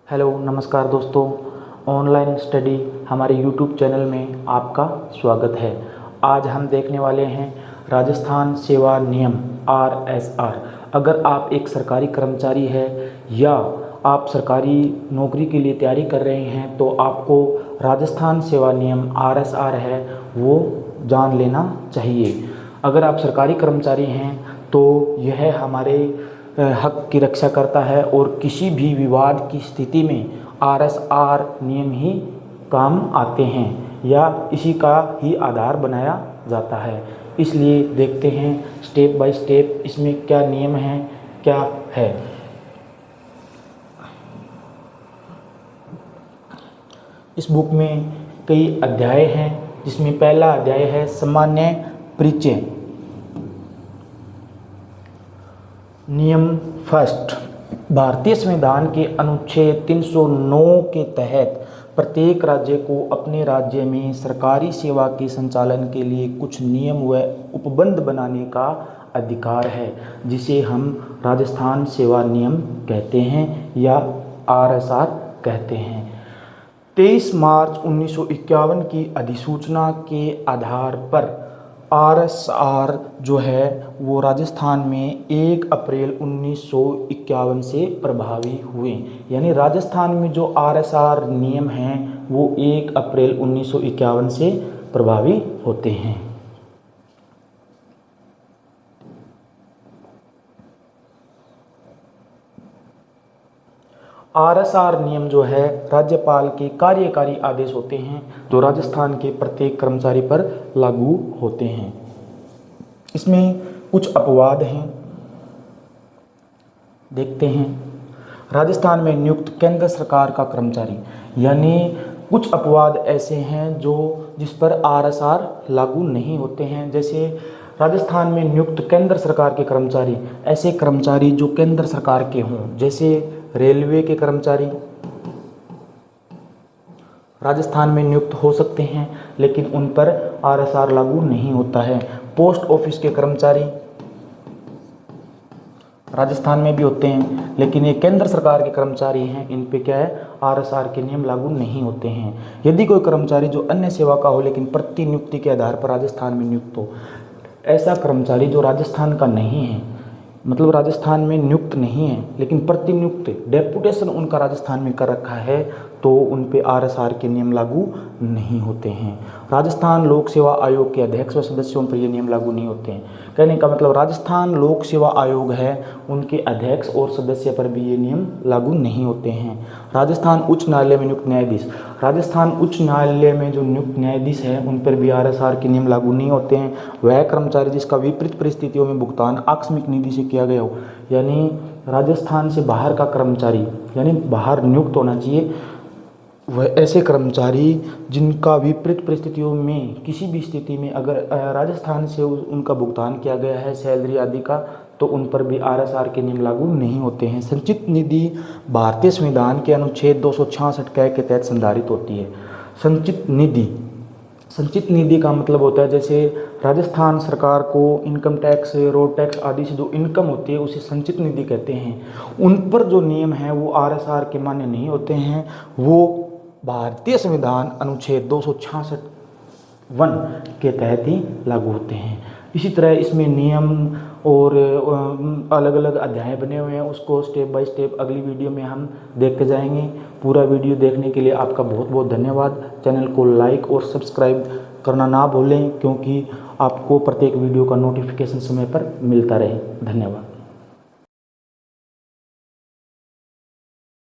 Hello नमस्कार दोस्तों। Online study हमारे यूट्यूब चैनल में आपका स्वागत है। आज हम देखने वाले हैं राजस्थान सेवा नियम RSR। अगर आप एक सरकारी कर्मचारी है या आप सरकारी नौकरी के लिए तैयारी कर रहे हैं तो आपको राजस्थान सेवा नियम RSR है वो जान लेना चाहिए। अगर आप सरकारी कर्मचारी हैं तो यह हमारे हक की रक्षा करता है और किसी भी विवाद की स्थिति में RSR नियम ही काम आते हैं या इसी का ही आधार बनाया जाता है। इसलिए देखते हैं स्टेप बाय स्टेप इसमें क्या नियम है, क्या है। इस बुक में कई अध्याय हैं जिसमें पहला अध्याय है सामान्य परिचय। नियम फर्स्ट, भारतीय संविधान के अनुच्छेद 309 के तहत प्रत्येक राज्य को अपने राज्य में सरकारी सेवा के संचालन के लिए कुछ नियम व उपबंध बनाने का अधिकार है, जिसे हम राजस्थान सेवा नियम कहते हैं या RSR कहते हैं। 23 मार्च 1951 की अधिसूचना के आधार पर RSR जो है वो राजस्थान में 1 अप्रैल 1951 से प्रभावी हुए। यानी राजस्थान में जो RSR नियम हैं वो 1 अप्रैल 1951 से प्रभावी होते हैं। RSR नियम जो है राज्यपाल के कार्यकारी आदेश होते हैं जो राजस्थान के प्रत्येक कर्मचारी पर लागू होते हैं। इसमें कुछ अपवाद हैं, देखते हैं। राजस्थान में नियुक्त केंद्र सरकार का कर्मचारी, यानी कुछ अपवाद ऐसे हैं जो जिस पर RSR लागू नहीं होते हैं। जैसे राजस्थान में नियुक्त केंद्र सरकार के कर्मचारी, ऐसे कर्मचारी जो केंद्र सरकार के हों, जैसे रेलवे के कर्मचारी राजस्थान में नियुक्त हो सकते हैं लेकिन उन पर RSR लागू नहीं होता है। पोस्ट ऑफिस के कर्मचारी राजस्थान में भी होते हैं लेकिन ये केंद्र सरकार के कर्मचारी हैं, इन पे क्या है, RSR के नियम लागू नहीं होते हैं। यदि कोई कर्मचारी जो अन्य सेवा का हो लेकिन प्रतिनियुक्ति के आधार पर राजस्थान में नियुक्त हो, ऐसा कर्मचारी जो राजस्थान का नहीं है, मतलब राजस्थान में नियुक्त नहीं है लेकिन प्रतिनियुक्त डेपुटेशन उनका राजस्थान में कर रखा है, तो उन पे RSR के नियम लागू नहीं होते हैं। राजस्थान लोक सेवा आयोग के अध्यक्ष व सदस्यों पर ये नियम लागू नहीं होते हैं। कहने का मतलब राजस्थान लोक सेवा आयोग है, उनके अध्यक्ष और सदस्य पर भी ये नियम लागू नहीं होते हैं। राजस्थान उच्च न्यायालय में नियुक्त न्यायाधीश, राजस्थान उच्च न्यायालय में जो नियुक्त न्यायाधीश है उन पर भी RSR के नियम लागू नहीं होते हैं। वह कर्मचारी जिसका विपरीत परिस्थितियों में भुगतान आकस्मिक निधि से किया गया हो, यानी राजस्थान से बाहर का कर्मचारी, यानी बाहर नियुक्त होना चाहिए, वह ऐसे कर्मचारी जिनका विपरीत परिस्थितियों में किसी भी स्थिति में अगर राजस्थान से उनका भुगतान किया गया है सैलरी आदि का, तो उन पर भी RSR के नियम लागू नहीं होते हैं। संचित निधि भारतीय संविधान के अनुच्छेद 266 के तहत संधारित होती है। संचित निधि का मतलब होता है जैसे राजस्थान सरकार को इनकम टैक्स, रोड टैक्स आदि से जो इनकम होती है उसे संचित निधि कहते हैं। उन पर जो नियम हैं वो RSR के मान्य नहीं होते हैं, वो भारतीय संविधान अनुच्छेद 266(1) के तहत ही लागू होते हैं। इसी तरह इसमें नियम और अलग अलग अध्याय बने हुए हैं, उसको स्टेप बाय स्टेप अगली वीडियो में हम देखते जाएंगे। पूरा वीडियो देखने के लिए आपका बहुत बहुत धन्यवाद। चैनल को लाइक और सब्सक्राइब करना ना भूलें क्योंकि आपको प्रत्येक वीडियो का नोटिफिकेशन समय पर मिलता रहे। धन्यवाद।